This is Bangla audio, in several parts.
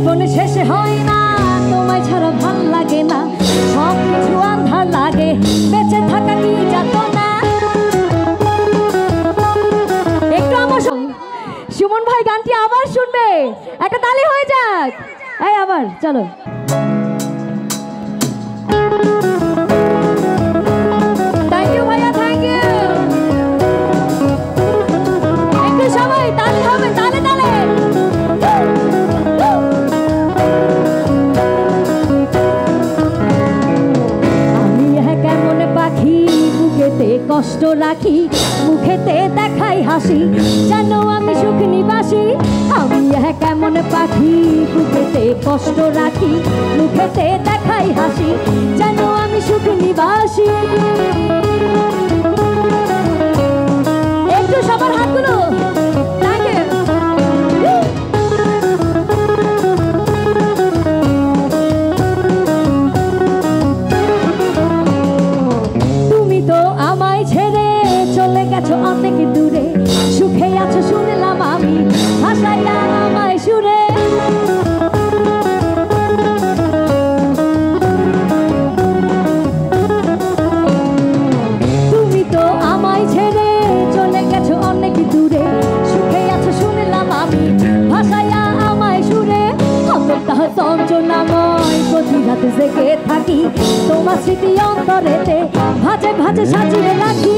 জীবন শেষ হয় না, তোমায় ছাড়া ভাল লাগে না, সব কিছু আন্ধার লাগে, বেঁচে থাকা কি যাতনা। একটু আমার সুমন ভাই গানটি আবার শুনবে, একটা তালি হয়ে যাক। এই আবার চলো। থ্যাংক ইউ ভাইয়া, থ্যাংক ইউ। একটু সবাই তালি হবে, তালে তালে। আমি কেমন পাখি, বুকেতে কষ্ট রাখি, মুখেতে দেখাই হাসি, জানো আমি সুখ নিবাসী। আমি কেমন পাখি, বুকেতে কষ্ট রাখি, মুখেতে দেখাই হাসি, জানো আমি সুখ নিবাসী। একটু সবার হাতগুলো। তুমি তো আমায় ছেড়ে চলে গেছো অনেক দূরে, সুখে আছো শুনলাম আমি, ভাষাইয়া আমায় সুরে। তুমি তো আমায় ছেড়ে চলে গেছো অনেক দূরে, সুখে আছো শুনলাম আমি, ভাষাইয়া আমায় সুরে। অন্তঃ চঞ্চনাময় প্রতি রাতে জেগে থাকি, তোমার স্মৃতি অন্তরেতে ভাজে ভাজে সাজিয়ে রাখি।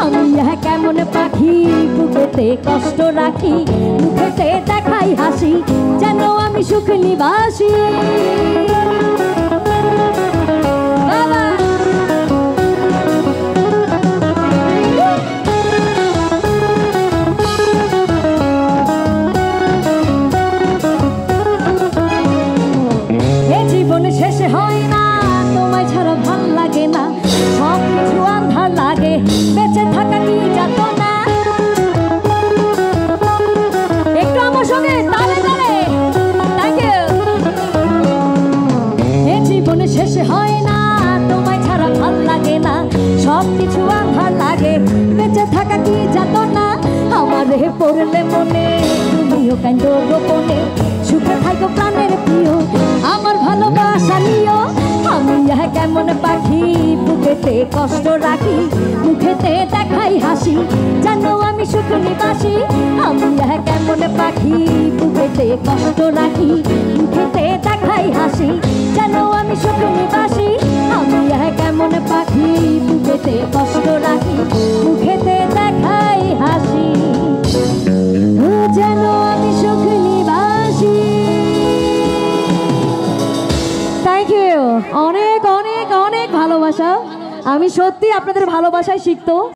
আমি কেমন পাখি, বুকেতে কষ্ট রাখি, মুখেতে দেখাই হাসি, যেন আমি সুখ নিবাসী। এ জীবন শেষ হয় না, তোমায় ছাড়া ভাল লাগে না, সব কিছু আন্ধার লাগে, বেঁচে থাকা কি যাতনা। একটু আমার সঙ্গে তালে তালে। Thank you. এ জীবন শেষ হয় না, তোমায় ছাড়া ভাল লাগে না, সব কিছু আন্ধার লাগে, বেঁচে থাকা কি যাতনা। আমারে পড়লে মনে তুমিও কান্দ গোপনে, সুখে থাকো প্রাণের প্রিয়, আমার ভালোবাসা নিও। আমি কেমন পাখি, বুকেতে কষ্ট রাখি, মুখেতে দেখাই হাসি, জানো আমি সুখ নিবাসী। আমি কেমন পাখি, বুকেতে কষ্ট রাখি, মুখেতে দেখাই হাসি, জানো আমি সুখ নিবাসী। আমি কেমন পাখি, বুকেতে কষ্ট রাখি, মুখেতে দেখাই হাসি, যেন আমি সুখ নিবাসী। Thank you. অনেক অনেক অনেক ভালোবাসা। আমি সত্যি আপনাদের ভালোবাসায় শিখতো।